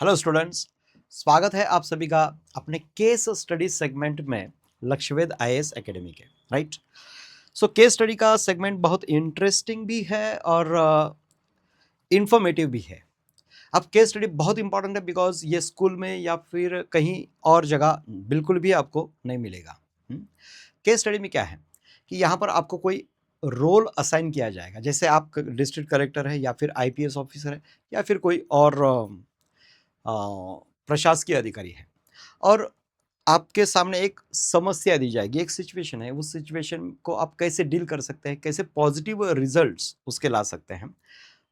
Hello students, स्वागत है आप सभी का अपने केस स्टडी सेगमेंट में लक्ष्यवेद आईएएस एकेडमी के। राइट। सो केस स्टडी का सेगमेंट बहुत इंटरेस्टिंग भी है और इंफॉर्मेटिव भी है। अब केस स्टडी बहुत इंपॉर्टेंट है बिकॉज ये स्कूल में या फिर कहीं और जगह बिल्कुल भी आपको नहीं मिलेगा। केस स्टडी में क्या है कि यहाँ पर आपको कोई रोल असाइन किया जाएगा, जैसे आप डिस्ट्रिक्ट कलेक्टर है या फिर आईपीएस ऑफिसर है या फिर कोई और प्रशासकीय अधिकारी है, और आपके सामने एक समस्या दी जाएगी, एक सिचुएशन है, उस सिचुएशन को आप कैसे डील कर सकते हैं, कैसे पॉजिटिव रिजल्ट्स उसके ला सकते हैं।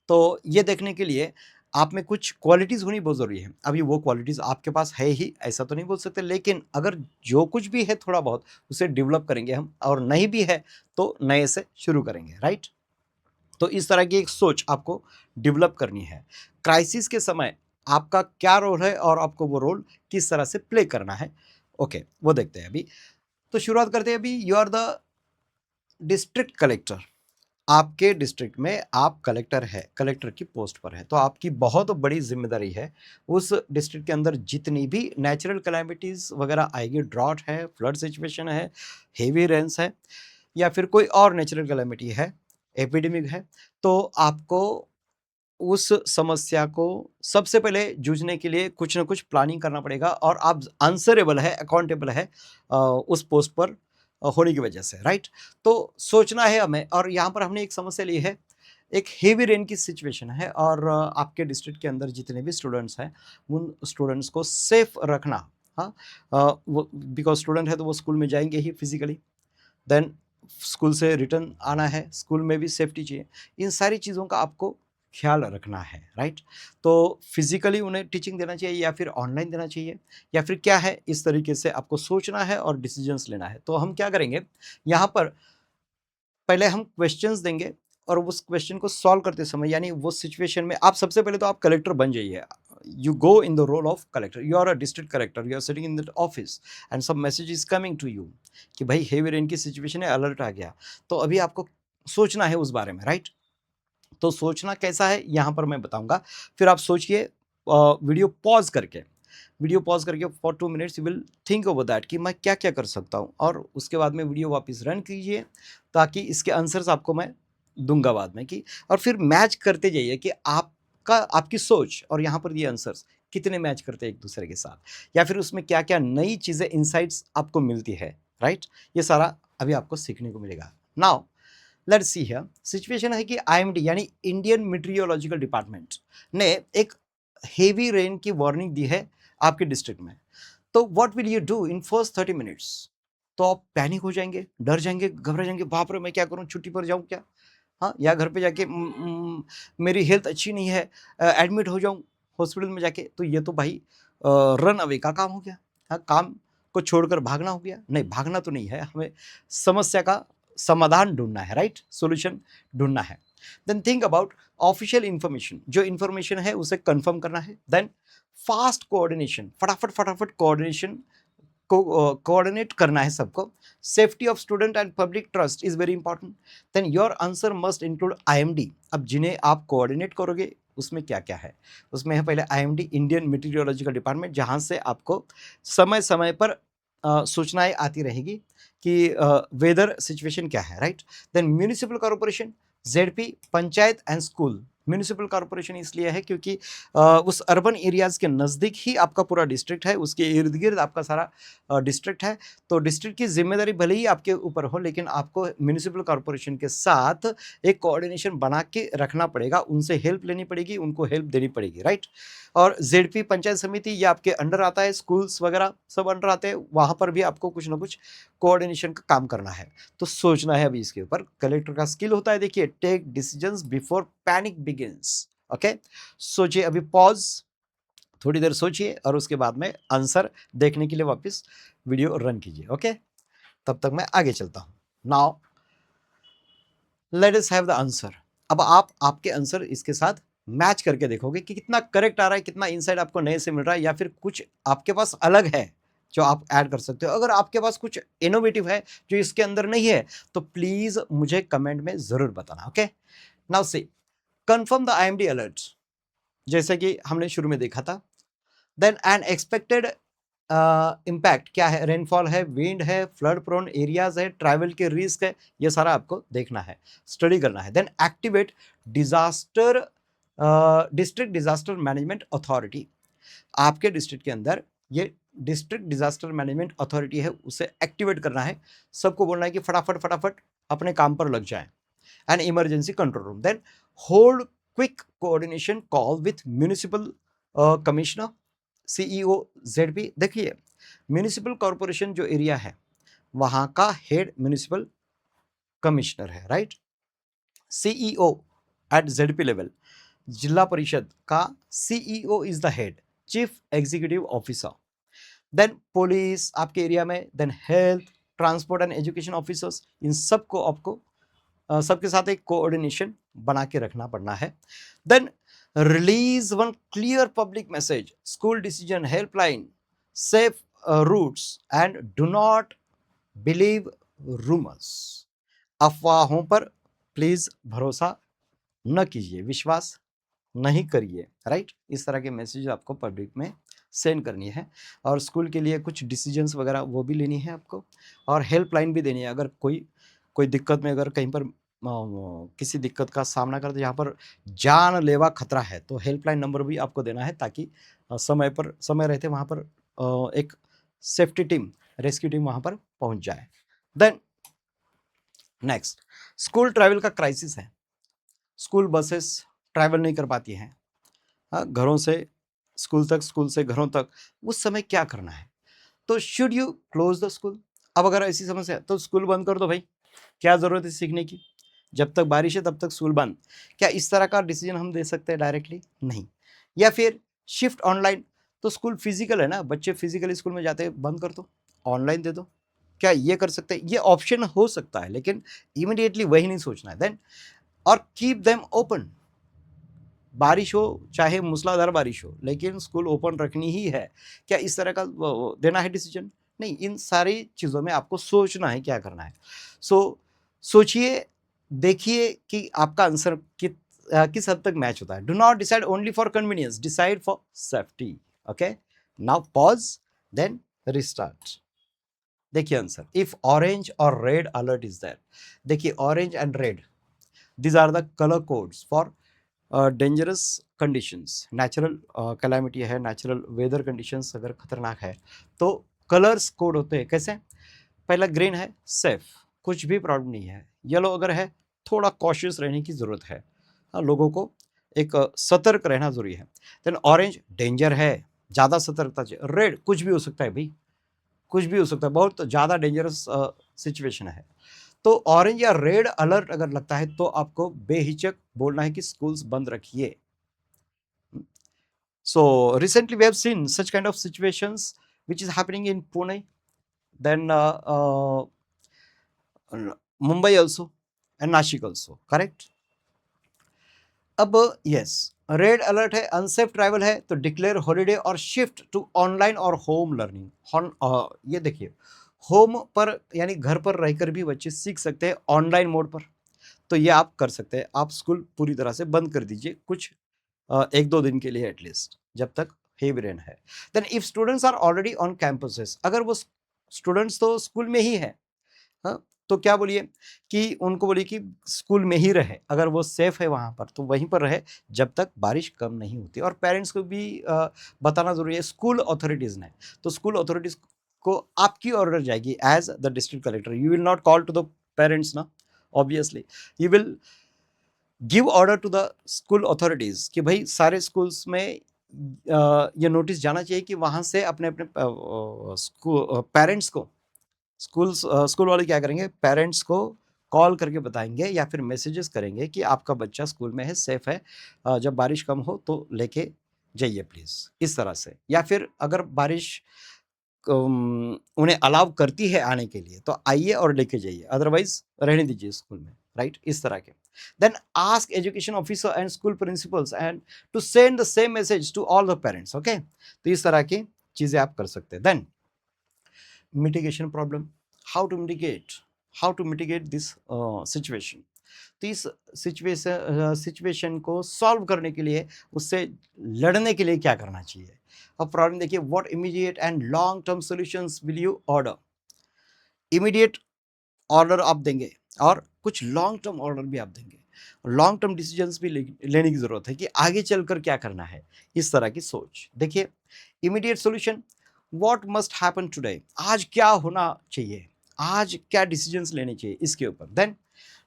तो ये देखने के लिए आप में कुछ क्वालिटीज़ होनी बहुत ज़रूरी है। अभी वो क्वालिटीज़ आपके पास है ही ऐसा तो नहीं बोल सकते, लेकिन अगर जो कुछ भी है थोड़ा बहुत उसे डेवलप करेंगे हम, और नहीं भी है तो नए से शुरू करेंगे। राइट। तो इस तरह की एक सोच आपको डेवलप करनी है। क्राइसिस के समय आपका क्या रोल है और आपको वो रोल किस तरह से प्ले करना है, ओके, वो देखते हैं अभी। तो शुरुआत करते हैं अभी। You are the district collector. आपके डिस्ट्रिक्ट में आप कलेक्टर है, कलेक्टर की पोस्ट पर है, तो आपकी बहुत बड़ी जिम्मेदारी है उस डिस्ट्रिक्ट के अंदर जितनी भी नेचुरल कैलामिटीज वगैरह आएगी, ड्रॉट है, फ्लड सिचुएशन है, हेवी रेन्स है, या फिर कोई और नेचुरल कैलामिटी है, एपिडेमिक है, तो आपको उस समस्या को सबसे पहले जूझने के लिए कुछ ना कुछ प्लानिंग करना पड़ेगा, और आप आंसरेबल है, अकाउंटेबल है उस पोस्ट पर होने की वजह से। राइट। तो सोचना है हमें, और यहाँ पर हमने एक समस्या ली है, एक हेवी रेन की सिचुएशन है, और आपके डिस्ट्रिक्ट के अंदर जितने भी स्टूडेंट्स हैं उन स्टूडेंट्स को सेफ रखना। हाँ, वो बिकॉज स्टूडेंट है तो वो स्कूल में जाएंगे ही फिजिकली, देन स्कूल से रिटर्न आना है, स्कूल में भी सेफ्टी चाहिए। इन सारी चीज़ों का आपको ख्याल रखना है। राइट। तो फिजिकली उन्हें टीचिंग देना चाहिए या फिर ऑनलाइन देना चाहिए, या फिर क्या है, इस तरीके से आपको सोचना है और डिसीजंस लेना है। तो हम क्या करेंगे, यहाँ पर पहले हम क्वेश्चंस देंगे, और उस क्वेश्चन को सॉल्व करते समय, यानी वो सिचुएशन में आप सबसे पहले तो आप कलेक्टर बन जाइए। You go in the role of collector, you are a district collector, you are sitting in that office and सब message is coming to you कि भाई हेवी रेन की सिचुएशन है, अलर्ट आ गया। तो अभी आपको सोचना है उस बारे में। राइट। तो सोचना कैसा है यहाँ पर मैं बताऊंगा, फिर आप सोचिए। वीडियो पॉज करके, for 2 minutes you will think over that कि मैं क्या क्या कर सकता हूँ, और उसके बाद में वीडियो वापस रन कीजिए, ताकि इसके आंसर्स आपको मैं दूंगा बाद में कि, और फिर मैच करते जाइए कि आपकी सोच और यहाँ पर ये आंसर्स कितने मैच करते हैं एक दूसरे के साथ, या फिर उसमें क्या क्या नई चीज़ें, इनसाइट्स आपको मिलती है। राइट। ये सारा अभी आपको सीखने को मिलेगा। Now let's see here. Situation है कि आईएमडी यानी इंडियन मीटरियोलॉजिकल डिपार्टमेंट ने एक हेवी रेन की वार्निंग दी है आपके डिस्ट्रिक्ट में। तो what will you do in first 30 minutes? तो आप पैनिक हो जाएंगे, डर जाएंगे, घबरा जाएंगे, बाप रे मैं क्या करूं, छुट्टी पर जाऊं क्या? हाँ, या घर पे जाके मेरी हेल्थ अच्छी नहीं है, एडमिट हो जाऊं हॉस्पिटल में जाके, तो ये तो भाई रन अवे का काम हो गया। हाँ, काम को छोड़कर भागना हो गया। नहीं, भागना तो नहीं है, हमें समस्या का समाधान ढूंढना है। राइट, सॉल्यूशन ढूंढना है। Then think about official information, जो इंफॉर्मेशन है उसे कंफर्म करना है। देन फास्ट कोऑर्डिनेशन, फटाफट फटाफट कोऑर्डिनेशन को कोऑर्डिनेट करना है सबको। Safety of student and public trust is very important. Then your answer must include IMD. अब जिन्हें आप कोऑर्डिनेट करोगे उसमें क्या क्या है, उसमें है पहले आईएमडी, इंडियन मीटरियोलॉजिकल डिपार्टमेंट, जहां से आपको समय समय पर सूचनाएं आती रहेगी कि वेदर सिचुएशन क्या है। Right. Then municipal corporation, ZP, panchayat and school. Municipal corporation इसलिए है क्योंकि उस अर्बन एरियाज के नज़दीक ही आपका पूरा डिस्ट्रिक्ट है, उसके इर्द गिर्द आपका सारा डिस्ट्रिक्ट है। तो डिस्ट्रिक्ट की जिम्मेदारी भले ही आपके ऊपर हो, लेकिन आपको म्यूनिसिपल कॉर्पोरेशन के साथ एक कोऑर्डिनेशन बना के रखना पड़ेगा, उनसे हेल्प लेनी पड़ेगी, उनको हेल्प देनी पड़ेगी। राइट। और जेडपी पंचायत समिति ये आपके अंडर आता है, स्कूल्स वगैरह सब अंडर आते हैं, वहाँ पर भी आपको कुछ ना कुछ कोऑर्डिनेशन का काम करना है। तो सोचना है अभी इसके ऊपर। कलेक्टर का स्किल होता है, देखिए, take decisions before panic begins. Okay, सोचिए अभी, पॉज, थोड़ी देर सोचिए, और उसके बाद में आंसर देखने के लिए वापस वीडियो रन कीजिए। ओके, तब तक मैं आगे चलता हूं। Now let us have the answer. अब आप आपके आंसर इसके साथ मैच करके देखोगे कि कितना करेक्ट आ रहा है, कितना इनसाइट आपको नए से मिल रहा है, या फिर कुछ आपके पास अलग है जो आप ऐड कर सकते हो। अगर आपके पास कुछ इनोवेटिव है जो इसके अंदर नहीं है, तो प्लीज मुझे कमेंट में जरूर बताना। Okay, now see, confirm the IMD alert. जैसे कि हमने शुरू में देखा था, देन एन एक्सपेक्टेड इम्पैक्ट क्या है, रेनफॉल है, विंड है, फ्लड प्रोन एरियाज है, ट्रैवल के रिस्क है, ये सारा आपको देखना है, स्टडी करना है। Then activate disaster district disaster management authority, आपके डिस्ट्रिक्ट के अंदर ये डिस्ट्रिक्ट डिजास्टर मैनेजमेंट अथॉरिटी है, उसे एक्टिवेट करना है, सबको बोलना है कि फटाफट फटाफट अपने काम पर लग जाएं। And emergency control room, then hold quick coordination call with municipal commissioner, CEO, ZP. देखिए म्यूनिसिपल कॉरपोरेशन जो एरिया है वहां का हेड म्यूनिसिपल कमिश्नर है, right. CEO at ZP level, जिला परिषद का CEO is the head, chief executive officer. Then police आपके एरिया में, then health, transport and education officers, इन सबको आपको सबके साथ एक कोऑर्डिनेशन बना के रखना पड़ना है। Then release one clear public message, school decision helpline, safe routes and do not believe rumours, अफवाहों पर प्लीज भरोसा न कीजिए, विश्वास नहीं करिए, राइट। इस तरह के मैसेज आपको पब्लिक में सेंड करनी है। और स्कूल के लिए कुछ डिसीजंस वगैरह वो भी लेनी है आपको, और हेल्पलाइन भी देनी है। अगर कोई दिक्कत में, अगर कहीं पर किसी दिक्कत का सामना करते जहाँ पर जानलेवा खतरा है, तो हेल्पलाइन नंबर भी आपको देना है, ताकि समय रहते वहाँ पर एक सेफ्टी टीम, रेस्क्यू टीम वहाँ पर पहुँच जाए। देन नेक्स्ट, स्कूल ट्रैवल का क्राइसिस है, स्कूल बसेस ट्रैवल नहीं कर पाती हैं, घरों से स्कूल तक, स्कूल से घरों तक, उस समय क्या करना है। तो should you close the school, अब अगर ऐसी समस्या है तो स्कूल बंद कर दो भाई, क्या जरूरत है सीखने की, जब तक बारिश है तब तक स्कूल बंद। क्या इस तरह का डिसीजन हम दे सकते हैं डायरेक्टली? नहीं। या फिर शिफ्ट ऑनलाइन, तो स्कूल फिजिकल है ना, बच्चे फिजिकली स्कूल में जाते हैं, बंद कर दो, ऑनलाइन दे दो, क्या ये कर सकते हैं? ये ऑप्शन हो सकता है, लेकिन इमीडिएटली वही नहीं सोचना है। देन और कीप देम ओपन, बारिश हो चाहे मूसलाधार बारिश हो, लेकिन स्कूल ओपन रखनी ही है। क्या इस तरह का देना है डिसीजन? नहीं, इन सारी चीज़ों में आपको सोचना है क्या करना है। सोचिए, देखिए कि आपका आंसर किस हद तक मैच होता है। Do not decide only for convenience, decide for safety. Okay, now pause, then restart. देखिए आंसर, इफ ऑरेंज और रेड अलर्ट इज देयर, देखिए orange and red, these are the color codes for dangerous conditions, natural calamity है, natural weather conditions अगर खतरनाक है तो colours code होते हैं। कैसे? पहला ग्रीन है सेफ, कुछ भी प्रॉब्लम नहीं है। येलो अगर है थोड़ा कॉशियस रहने की ज़रूरत है, लोगों को एक सतर्क रहना जरूरी है। देन ऑरेंज डेंजर है, ज़्यादा सतर्कता चाहिए। रेड कुछ भी हो सकता है भाई, कुछ भी हो सकता है, बहुत ज़्यादा डेंजरस सिचुएशन है। तो ऑरेंज या रेड अलर्ट अगर लगता है तो आपको बेहिचक बोलना है कि स्कूल्स बंद रखिए। So recently we have seen such kind of situations which is happening in Pune, then Mumbai also and Nashik also, correct? अब यस, रेड अलर्ट है, अनसेफ ट्रैवल है, तो डिक्लेयर हॉलीडे और शिफ्ट टू ऑनलाइन और home learning. ये देखिए, home पर यानी घर पर रहकर भी बच्चे सीख सकते हैं ऑनलाइन मोड पर, तो ये आप कर सकते हैं। आप स्कूल पूरी तरह से बंद कर दीजिए कुछ 1-2 दिन के लिए एटलीस्ट, जब तक हेवी रेन है। Then if students are already on campuses, अगर वो स्टूडेंट्स तो स्कूल में ही है, हाँ, तो क्या बोलिए कि उनको बोलिए कि स्कूल में ही रहे, अगर वो सेफ है वहाँ पर तो वहीं पर रहे जब तक बारिश कम नहीं होती। और पेरेंट्स को भी बताना जरूरी है, स्कूल अथॉरिटीज़ ने, तो स्कूल अथॉरिटीज़ को आपकी ऑर्डर जाएगी as the district collector, you will not call to the parents ना, obviously you will give order to the school authorities कि भाई सारे स्कूल्स में ये नोटिस जाना चाहिए कि वहाँ से अपने अपने पेरेंट्स को, स्कूल वाले क्या करेंगे, पेरेंट्स को कॉल करके बताएंगे या फिर मैसेजेस करेंगे कि आपका बच्चा स्कूल में है, सेफ है, जब बारिश कम हो तो लेके जाइए प्लीज़, इस तरह से। या फिर अगर बारिश उन्हें अलाउ करती है आने के लिए तो आइए और लेके जाइए, अदरवाइज रहने दीजिए स्कूल में, राइट, इस तरह के। Then ask education officer and school principals and to send the same message to all the parents. Okay, तो इस तरह की चीज़ें आप कर सकते हैं। Then mitigation problem, how to mitigate this situation. तो इस सिचुएशन को सॉल्व करने के लिए, उससे लड़ने के लिए क्या करना चाहिए। अब प्रॉब्लम देखिए, what immediate and long term solutions will you order. Immediate order आप देंगे और कुछ लॉन्ग टर्म ऑर्डर भी आप देंगे। लॉन्ग टर्म डिसीजंस भी लेने की ज़रूरत है कि आगे चलकर क्या करना है, इस तरह की सोच। देखिए, immediate solution, what must happen today, आज क्या होना चाहिए, आज क्या डिसीजंस लेने चाहिए इसके ऊपर। Then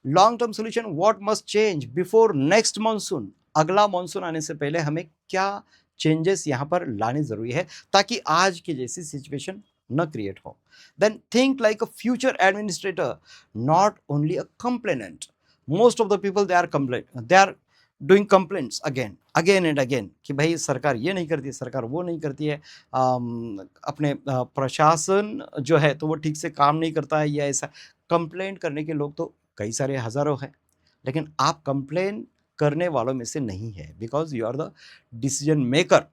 long term solution, what must change before next monsoon, अगला मानसून आने से पहले हमें क्या चेंजेस यहाँ पर लाने ज़रूरी है ताकि आज की जैसी सिचुएशन न क्रिएट हो। Then think like a future administrator, not only a complainant. Most of the people they are doing complaints again and again कि भाई सरकार ये नहीं करती है, सरकार वो नहीं करती है, अपने प्रशासन जो है तो वो ठीक से काम नहीं करता है, या ऐसा कंप्लेंट करने के लोग तो कई सारे हजारों हैं, लेकिन आप कंप्लेन करने वालों में से नहीं है, because you are the decision maker,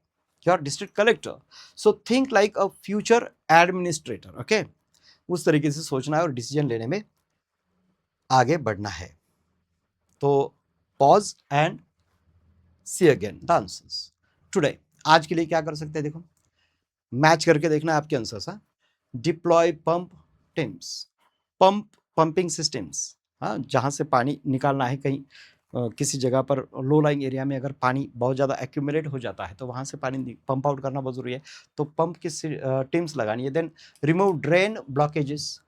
you are district collector. So think like a future administrator, okay. उस तरीके से सोचना है और डिसीजन लेने में आगे बढ़ना है। तो pause and see again the answers today. आज के लिए क्या कर सकते हैं, देखो मैच करके देखना है आपके answers. Deploy pump teams, pumping systems, हाँ, जहाँ से पानी निकालना है, कहीं किसी जगह पर लो लाइंग एरिया में अगर पानी बहुत ज़्यादा एक्यूमुलेट हो जाता है तो वहाँ से पानी पंप आउट करना बहुत ज़रूरी है, तो पंप की टीम्स लगानी है। Then remove drain blockages,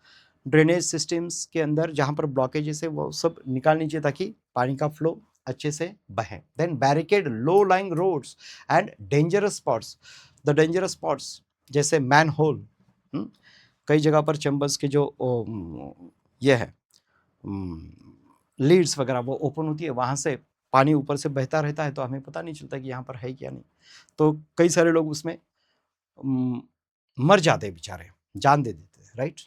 drainage systems के अंदर जहाँ पर ब्लॉकेजेस है वो सब निकालनी चाहिए ताकि पानी का फ्लो अच्छे से बहे। Then barricade low lying roads and dangerous spots, the dangerous spots जैसे मैन होल, कई जगह पर चैम्बर्स के जो ये है लीड्स वगैरह वो ओपन होती है, वहाँ से पानी ऊपर से बहता रहता है तो हमें पता नहीं चलता कि यहाँ पर है क्या नहीं, तो कई सारे लोग उसमें मर जाते हैं बेचारे, जान दे देते हैं, राइट।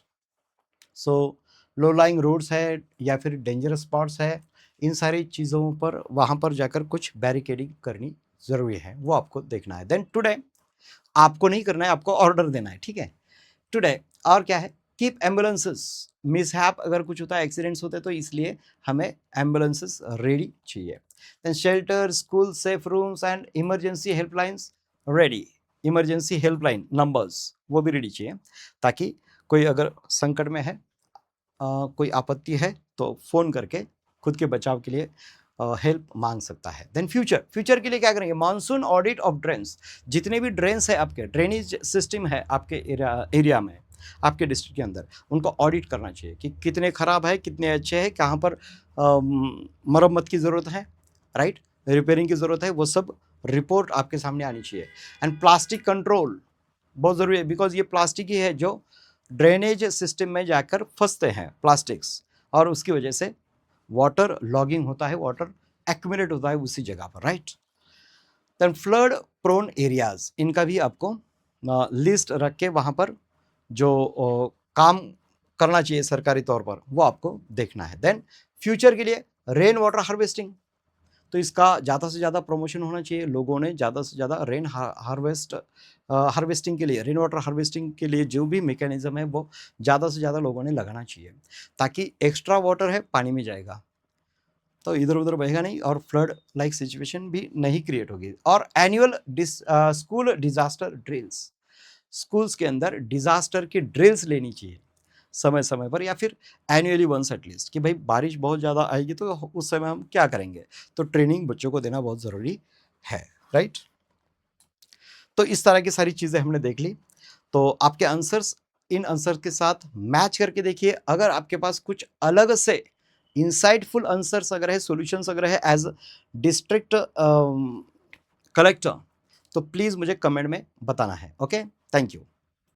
सो लो लाइंग रोड्स है या फिर डेंजरस स्पॉट्स है, इन सारी चीज़ों पर वहाँ पर जाकर कुछ बैरिकेडिंग करनी ज़रूरी है, वो आपको देखना है। देन टुडे आपको नहीं करना है, आपको ऑर्डर देना है, ठीक है। टुडे और क्या है, कीप एम्बुलेंसेस, मिसहैप अगर कुछ होता है, एक्सीडेंट्स होते हैं, तो इसलिए हमें एम्बुलेंसेस रेडी चाहिए। Then shelter, school, safe rooms and emergency helplines ready, emergency helpline numbers वो भी रेडी चाहिए ताकि कोई अगर संकट में है, कोई आपत्ति है तो फ़ोन करके खुद के बचाव के लिए हेल्प मांग सकता है। देन फ्यूचर के लिए क्या करेंगे, मानसून ऑडिट ऑफ ड्रेन्स, जितने भी ड्रेन्स है आपके, ड्रेनेज सिस्टम है आपके एरिया में, आपके डिस्ट्रिक्ट के अंदर, उनको ऑडिट करना चाहिए कि कितने ख़राब है, कितने अच्छे हैं, कहाँ पर मरम्मत की ज़रूरत है, राइट, रिपेयरिंग की ज़रूरत है, वो सब रिपोर्ट आपके सामने आनी चाहिए। एंड प्लास्टिक कंट्रोल बहुत ज़रूरी है, बिकॉज ये प्लास्टिक ही है जो ड्रेनेज सिस्टम में जाकर फंसते हैं प्लास्टिक्स, और उसकी वजह से वाटर लॉगिंग होता है, वाटर एक्यूमुलेट होता है उसी जगह पर, right. Then flood prone areas, इनका भी आपको लिस्ट रख के वहाँ पर जो काम करना चाहिए सरकारी तौर पर वो आपको देखना है। देन फ्यूचर के लिए रेन वाटर हार्वेस्टिंग, तो इसका ज़्यादा से ज़्यादा प्रमोशन होना चाहिए, लोगों ने ज़्यादा से ज़्यादा रेन हार्वेस्टिंग के लिए, रेन वाटर हार्वेस्टिंग के लिए जो भी मैकेनिज्म है वो ज़्यादा से ज़्यादा लोगों ने लगाना चाहिए ताकि एक्स्ट्रा वाटर है पानी में जाएगा तो इधर उधर बहेगा नहीं और फ्लड लाइक सिचुएशन भी नहीं क्रिएट होगी। और annual school disaster drills, schools के अंदर डिजास्टर की ड्रिल्स लेनी चाहिए समय समय पर, या फिर एनुअली वंस एटलीस्ट, कि भाई बारिश बहुत ज़्यादा आएगी तो उस समय हम क्या करेंगे, तो ट्रेनिंग बच्चों को देना बहुत ज़रूरी है, राइट। तो इस तरह की सारी चीज़ें हमने देख ली। तो आपके आंसर्स इन आंसर के साथ मैच करके देखिए, अगर आपके पास कुछ अलग से इंसाइटफुल आंसर्स अगर है, सॉल्यूशंस अगर है एज डिस्ट्रिक्ट कलेक्टर, तो प्लीज़ मुझे कमेंट में बताना है। Okay, thank you.